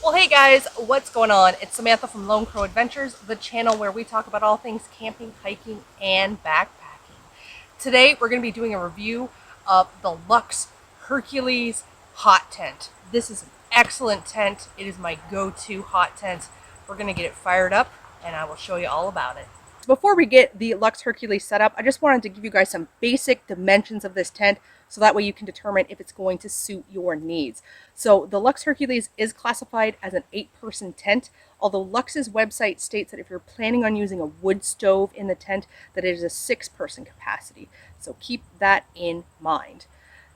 Well, hey guys, what's going on? It's Samantha from Lone Crow Adventures, the channel where we talk about all things camping, hiking, and backpacking. Today, we're going to be doing a review of the Luxe Hercules hot tent. This is an excellent tent. It is my go-to hot tent. We're going to get it fired up, and I will show you all about it. Before we get the Luxe Hercules set up, I just wanted to give you guys some basic dimensions of this tent so that way you can determine if it's going to suit your needs. So the Luxe Hercules is classified as an 8-person tent, although Luxe's website states that if you're planning on using a wood stove in the tent, that it is a 6-person capacity. So keep that in mind.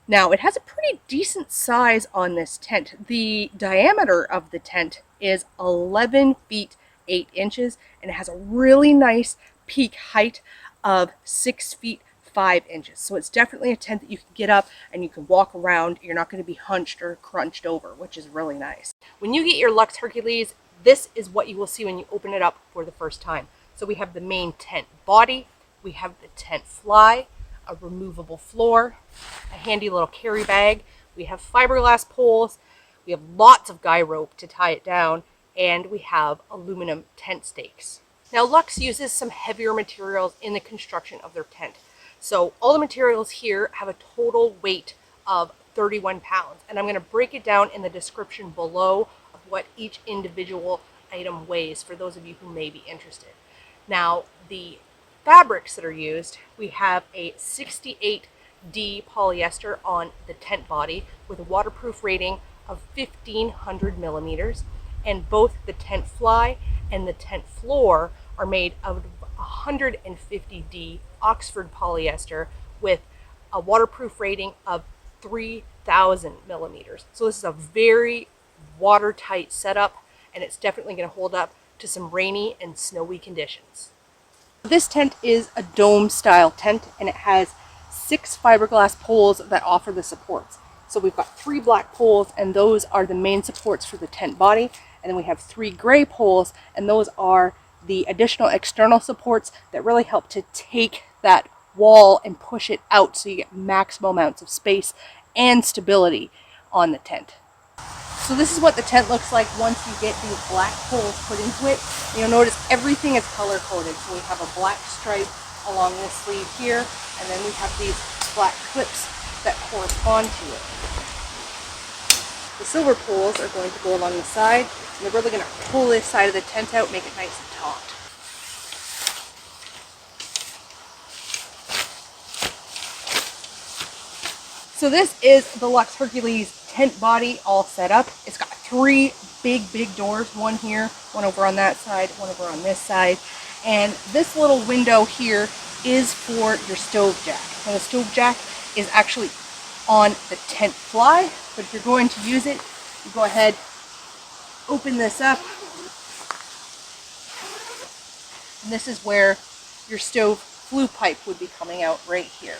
Now, it has a pretty decent size on this tent. The diameter of the tent is 11 feet 8 inches, and it has a really nice peak height of 6 feet 5 inches. So it's definitely a tent that you can get up and you can walk around. You're not going to be hunched or crunched over, which is really nice. When you get your Luxe Hercules, this is what you will see when you open it up for the first time. So we have the main tent body, we have the tent fly, a removable floor, a handy little carry bag, we have fiberglass poles, we have lots of guy rope to tie it down, and we have aluminum tent stakes. Now, Luxe uses some heavier materials in the construction of their tent. So all the materials here have a total weight of 31 pounds. And I'm going to break it down in the description below of what each individual item weighs for those of you who may be interested. Now, the fabrics that are used, we have a 68D polyester on the tent body with a waterproof rating of 1,500 millimeters. And both the tent fly and the tent floor are made of 150D Oxford polyester with a waterproof rating of 3,000 millimeters. So this is a very watertight setup, and it's definitely going to hold up to some rainy and snowy conditions. This tent is a dome style tent, and it has 6 fiberglass poles that offer the supports. So we've got 3 black poles, and those are the main supports for the tent body. And then we have 3 gray poles, and those are the additional external supports that really help to take that wall and push it out so you get maximum amounts of space and stability on the tent. So this is what the tent looks like once you get these black poles put into it. You'll notice everything is color coded. So we have a black stripe along this sleeve here, and then we have these black clips that correspond to it. The silver poles are going to go along the side, and they're really going to pull this side of the tent out, make it nice and taut. So this is the Luxe Hercules tent body all set up. It's got 3 big doors, one here, one over on that side, one over on this side. And this little window here is for your stove jack. Now the stove jack is actually on the tent fly, but if you're going to use it, you go ahead, open this up, and this is where your stove flue pipe would be coming out right here.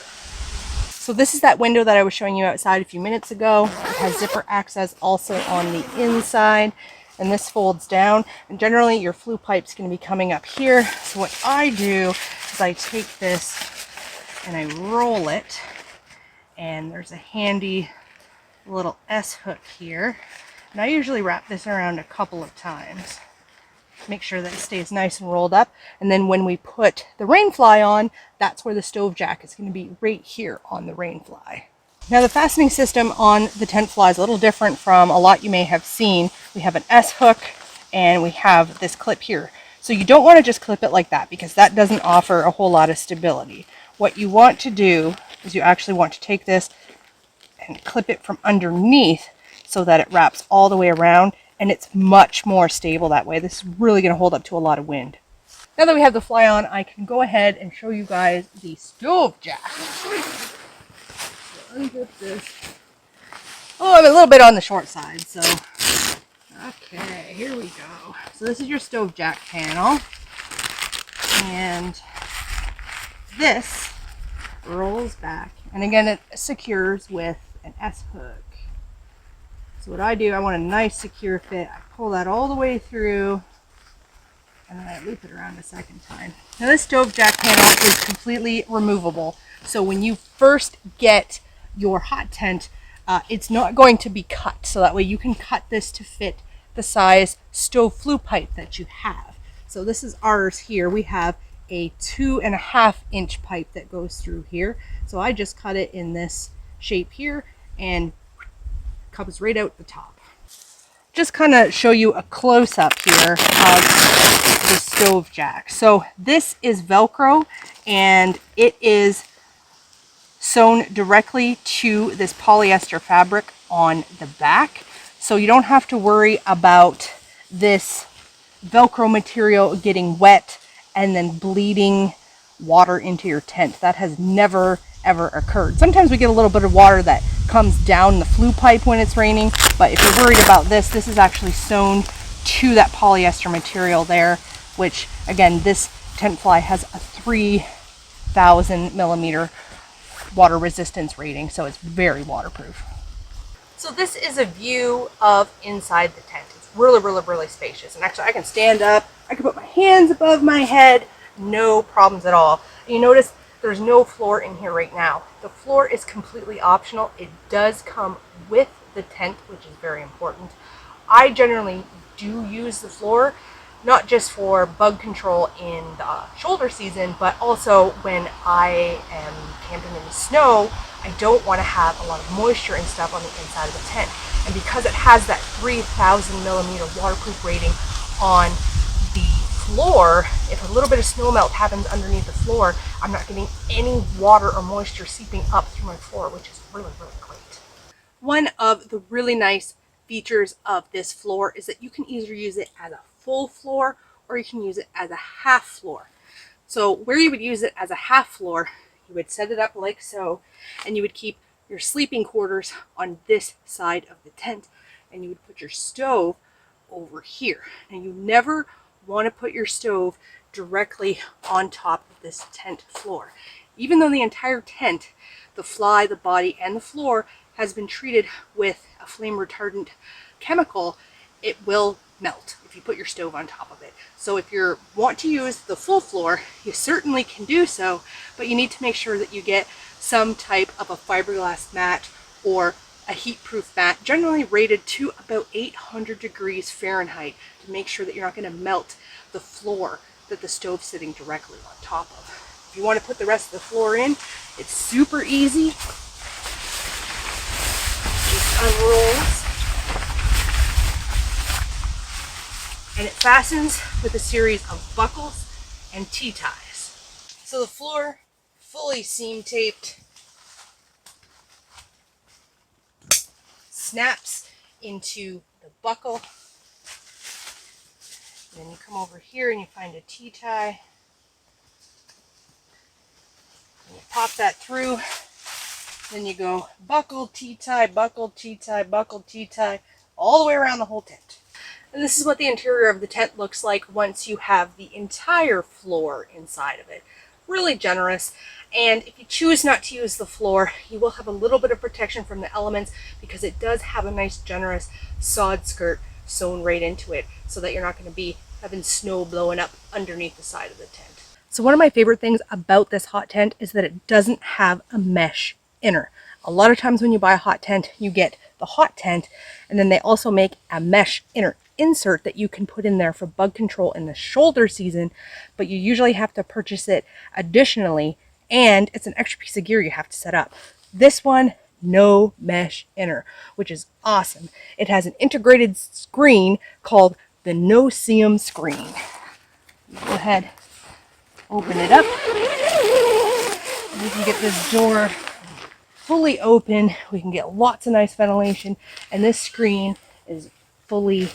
So this is that window that I was showing you outside a few minutes ago. It has zipper access also on the inside, and this folds down, and generally your flue pipe's going to be coming up here. So what I do is I take this and I roll it, and there's a handy little S-hook here. And I usually wrap this around a couple of times. Make sure that it stays nice and rolled up. And then when we put the Rainfly on, that's where the stove jack is going to be, right here on the Rainfly. Now the fastening system on the tent fly is a little different from a lot you may have seen. We have an S-hook and we have this clip here. So you don't want to just clip it like that because that doesn't offer a whole lot of stability. What you want to do is you actually want to take this and clip it from underneath so that it wraps all the way around, and it's much more stable that way. This is really going to hold up to a lot of wind. Now that we have the fly on, I can go ahead and show you guys the stove jack. Unzip this. Oh, I'm a little bit on the short side, so okay, here we go. So this is your stove jack panel, and this rolls back, and again it secures with an S-hook. So what I do, I want a nice secure fit. I pull that all the way through, and then I loop it around a second time. Now this stove jack panel is completely removable. So when you first get your hot tent, it's not going to be cut. So that way you can cut this to fit the size stove flue pipe that you have. So this is ours here. We have a 2.5-inch pipe that goes through here. So I just cut it in this shape here and comes right out the top. Just kind of show you a close-up here of the stove jack. So this is Velcro, and it is sewn directly to this polyester fabric on the back. So you don't have to worry about this Velcro material getting wet and then bleeding water into your tent. That has never ever occurred. Sometimes we get a little bit of water that comes down the flue pipe when it's raining, but if you're worried about this, this is actually sewn to that polyester material there, which again, this tent fly has a 3,000 millimeter water resistance rating, so it's very waterproof. So this is a view of inside the tent. It's really spacious, and actually I can stand up, I can put my hands above my head, no problems at all. And you notice there's no floor in here right now. The floor is completely optional. It does come with the tent, which is very important. I generally do use the floor, not just for bug control in the shoulder season, but also when I am camping in the snow. I don't want to have a lot of moisture and stuff on the inside of the tent. And because it has that 3,000 millimeter waterproof rating on the floor, if a little bit of snow melt happens underneath the floor, I'm not getting any water or moisture seeping up through my floor, which is really great. One of the really nice features of this floor is that you can either use it as a full floor or you can use it as a half floor. So where you would use it as a half floor, you would set it up like so, and you would keep your sleeping quarters on this side of the tent, and you would put your stove over here. And you never want to put your stove directly on top of this tent floor. Even though the entire tent, the fly, the body, and the floor has been treated with a flame retardant chemical, it will melt if you put your stove on top of it. So if you want to use the full floor, you certainly can do so, but you need to make sure that you get some type of a fiberglass mat or a heat-proof mat, generally rated to about 800 degrees Fahrenheit, to make sure that you're not going to melt the floor that the stove's sitting directly on top of. If you want to put the rest of the floor in, it's super easy. Just unrolls. And it fastens with a series of buckles and T-ties. So the floor, fully seam taped, snaps into the buckle. And then you come over here and you find a T-tie. And you pop that through. Then you go buckle, T-tie, buckle, T-tie, buckle, T-tie, all the way around the whole tent. And this is what the interior of the tent looks like once you have the entire floor inside of it. Really generous. And if you choose not to use the floor, you will have a little bit of protection from the elements because it does have a nice generous sod skirt sewn right into it so that you're not going to be having snow blowing up underneath the side of the tent. So one of my favorite things about this hot tent is that it doesn't have a mesh inner. A lot of times when you buy a hot tent, you get the hot tent, and then they also make a mesh inner insert that you can put in there for bug control in the shoulder season, but you usually have to purchase it additionally, and it's an extra piece of gear you have to set up. This one, no mesh inner, which is awesome. It has an integrated screen called the no-seam screen. Go ahead, open it up. We can get this door fully open. We can get lots of nice ventilation, and this screen is fully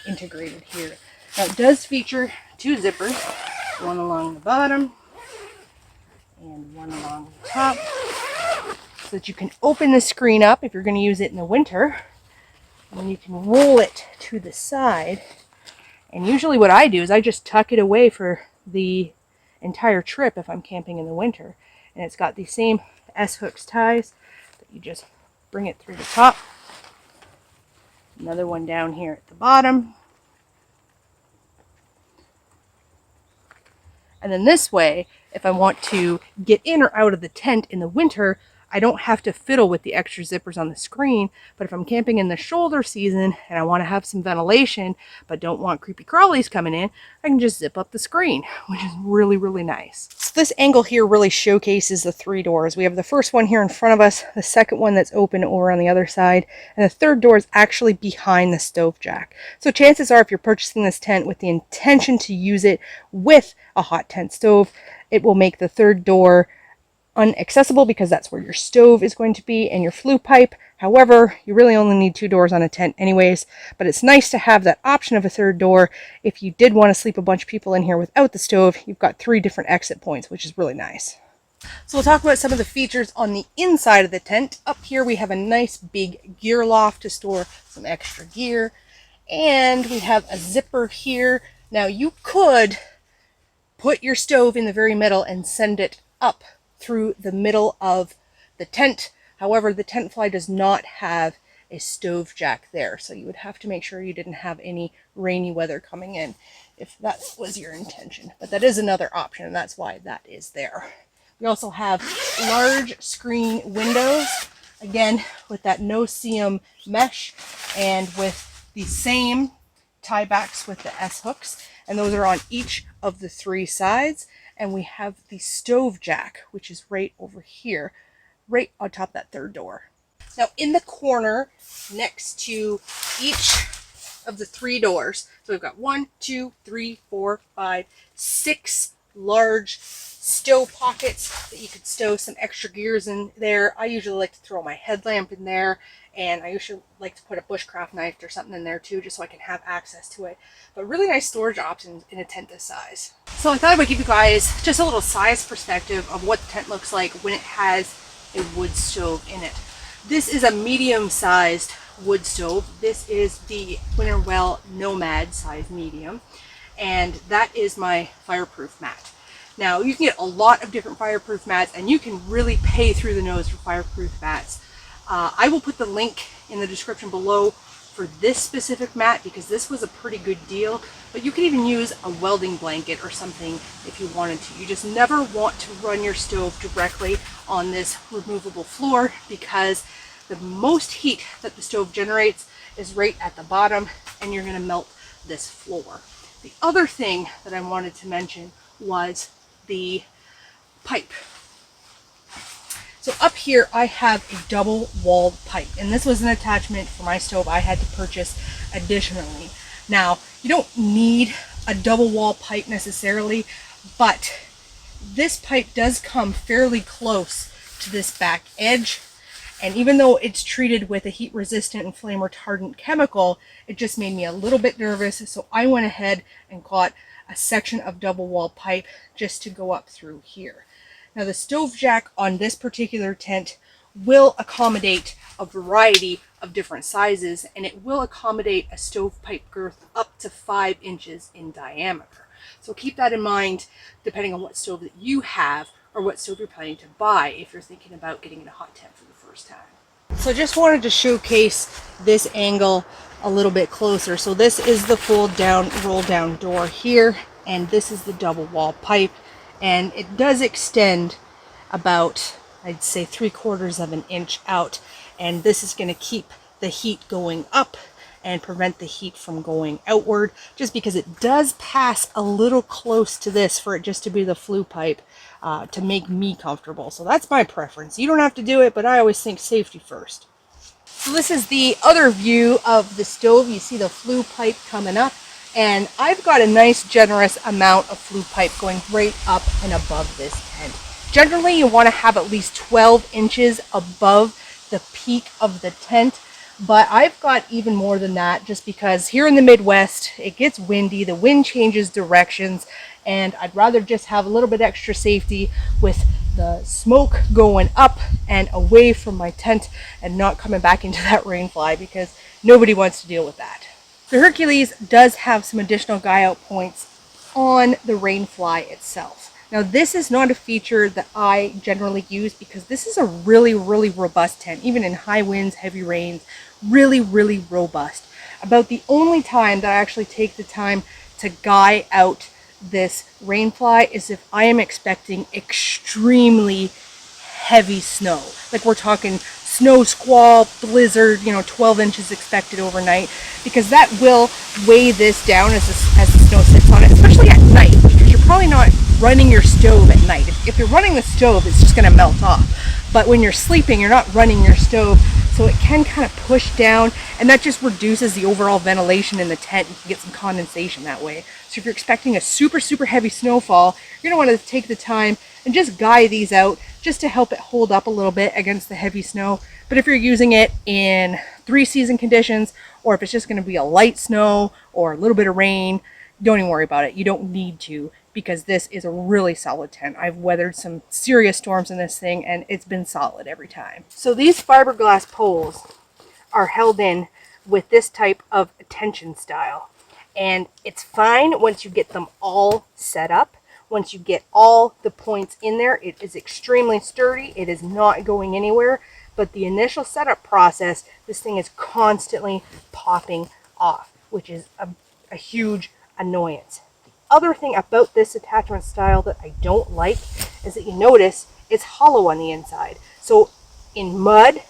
integrated here. Now it does feature two zippers, one along the bottom and one along the top, so that you can open the screen up if you're going to use it in the winter, and then you can roll it to the side. And usually what I do is I just tuck it away for the entire trip if I'm camping in the winter. And it's got these same S-hooks ties that you just bring it through the top. Another one down here at the bottom. And then this way, if I want to get in or out of the tent in the winter, I don't have to fiddle with the extra zippers on the screen. But if I'm camping in the shoulder season and I want to have some ventilation but don't want creepy crawlies coming in, I can just zip up the screen, which is really, really nice. So this angle here really showcases the 3 doors. We have the first one here in front of us, the second one that's open over on the other side, and the third door is actually behind the stove jack. So chances are, if you're purchasing this tent with the intention to use it with a hot tent stove, it will make the third door unaccessible because that's where your stove is going to be and your flue pipe. However, you really only need 2 doors on a tent anyways, but it's nice to have that option of a third door. If you did want to sleep a bunch of people in here without the stove, you've got 3 different exit points, which is really nice. So we'll talk about some of the features on the inside of the tent. Up here we have a nice big gear loft to store some extra gear, and we have a zipper here. Now you could put your stove in the very middle and send it up through the middle of the tent. However, the tent fly does not have a stove jack there, so you would have to make sure you didn't have any rainy weather coming in if that was your intention. But that is another option, and that's why that is there. We also have large screen windows, again with that no-seam mesh and with the same tie backs with the S hooks, and those are on each of the 3 sides. And we have the stove jack, which is right over here, right on top of that third door. Now in the corner next to each of the 3 doors, so we've got 1, 2, 3, 4, 5, 6 large stove pockets that you could stow some extra gears in there. I usually like to throw my headlamp in there, and I usually like to put a bushcraft knife or something in there too, just so I can have access to it. But really nice storage options in a tent this size. So I thought I would give you guys just a little size perspective of what the tent looks like when it has a wood stove in it. This is a medium-sized wood stove. This is the Winterwell Nomad size medium, and that is my fireproof mat. Now you can get a lot of different fireproof mats, and you can really pay through the nose for fireproof mats. I will put the link in the description below for this specific mat because this was a pretty good deal, but you can even use a welding blanket or something if you wanted to. You just never want to run your stove directly on this removable floor because the most heat that the stove generates is right at the bottom, and you're going to melt this floor. The other thing that I wanted to mention was the pipe. So up here I have a double walled pipe, and this was an attachment for my stove I had to purchase additionally. Now you don't need a double wall pipe necessarily, but this pipe does come fairly close to this back edge, and even though it's treated with a heat resistant and flame retardant chemical, it just made me a little bit nervous, so I went ahead and got a section of double wall pipe just to go up through here. Now the stove jack on this particular tent will accommodate a variety of different sizes, and it will accommodate a stovepipe girth up to 5 inches in diameter. So keep that in mind depending on what stove that you have or what stove you're planning to buy if you're thinking about getting in a hot tent for the first time. So just wanted to showcase this angle a little bit closer. So this is the fold down, roll down door here, and this is the double wall pipe, and it does extend about, I'd say, 3/4 of an inch out, and this is going to keep the heat going up and prevent the heat from going outward, just because it does pass a little close to this for it just to be the flue pipe to make me comfortable. So that's my preference. You don't have to do it, but I always think safety first. So this is the other view of the stove. You see the flue pipe coming up, and I've got a nice generous amount of flue pipe going right up and above this tent. Generally you want to have at least 12 inches above the peak of the tent, but I've got even more than that just because here in the Midwest it gets windy, the wind changes directions, and I'd rather just have a little bit extra safety with the smoke going up and away from my tent and not coming back into that Rainfly, because nobody wants to deal with that. The Hercules does have some additional guy out points on the Rainfly itself. Now this is not a feature that I generally use because this is a really robust tent, even in high winds, heavy rains, really robust. About the only time that I actually take the time to guy out this Rainfly is if I am expecting extremely heavy snow. Like we're talking snow squall, blizzard, 12 inches expected overnight, because that will weigh this down as the snow sits on it, especially at night, because you're probably not running your stove at night. If you're running the stove, it's just going to melt off. But when you're sleeping, you're not running your stove, so it can kind of push down, and that just reduces the overall ventilation in the tent. You can get some condensation that way. So if you're expecting a super, super heavy snowfall, you're going to want to take the time and just guy these out just to help it hold up a little bit against the heavy snow. But if you're using it in 3-season conditions, or if it's just going to be a light snow or a little bit of rain, don't even worry about it. You don't need to, because this is a really solid tent. I've weathered some serious storms in this thing, and it's been solid every time. So these fiberglass poles are held in with this type of tension style, and it's fine once you get them all set up. Once you get all the points in there, it is extremely sturdy. It is not going anywhere. But the initial setup process, this thing is constantly popping off, which is a huge annoyance. The other thing about this attachment style that I don't like is that you notice it's hollow on the inside. So in mud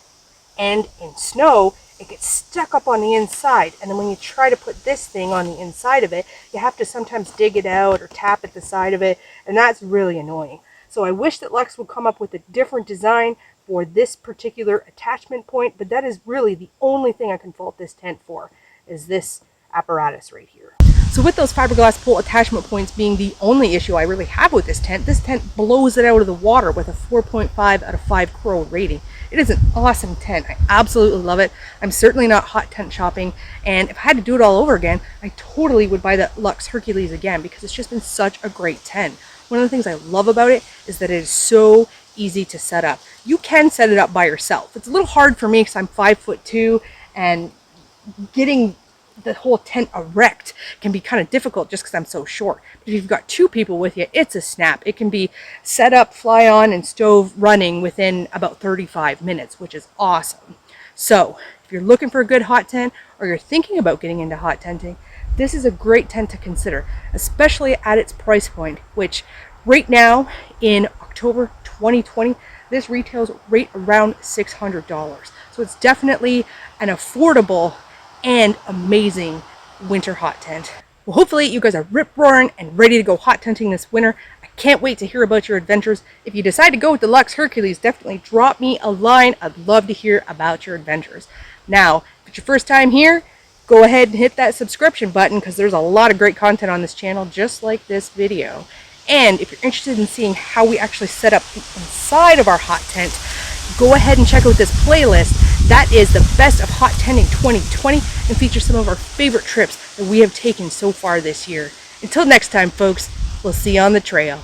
and in snow, it gets stuck up on the inside, and then when you try to put this thing on the inside of it, you have to sometimes dig it out or tap at the side of it, and that's really annoying. So I wish that Luxe would come up with a different design for this particular attachment point, but that is really the only thing I can fault this tent for, is this apparatus right here. So with those fiberglass pole attachment points being the only issue I really have with this tent blows it out of the water with a 4.5 out of 5 crow rating. It is an awesome tent. I absolutely love it. I'm certainly not hot tent shopping, and if I had to do it all over again, I totally would buy the Luxe Hercules again, because it's just been such a great tent. One of the things I love about it is that it is so easy to set up. You can set it up by yourself. It's a little hard for me because I'm 5'2", and getting the whole tent erect can be kind of difficult just because I'm so short. But if you've got 2 people with you, it's a snap. It can be set up, fly on, and stove running within about 35 minutes, which is awesome. So if you're looking for a good hot tent, or you're thinking about getting into hot tenting, this is a great tent to consider, especially at its price point, which right now in October 2020, this retails right around $600. So it's definitely an affordable and amazing winter hot tent. Well, hopefully you guys are rip-roaring and ready to go hot tenting this winter. I can't wait to hear about your adventures. If you decide to go with the Luxe Hercules, definitely drop me a line. I'd love to hear about your adventures. Now, if it's your first time here, go ahead and hit that subscription button, because there's a lot of great content on this channel just like this video. And if you're interested in seeing how we actually set up the inside of our hot tent, go ahead and check out this playlist. That is the best of hot tenting 2020, and features some of our favorite trips that we have taken so far this year. Until next time, folks, we'll see you on the trail.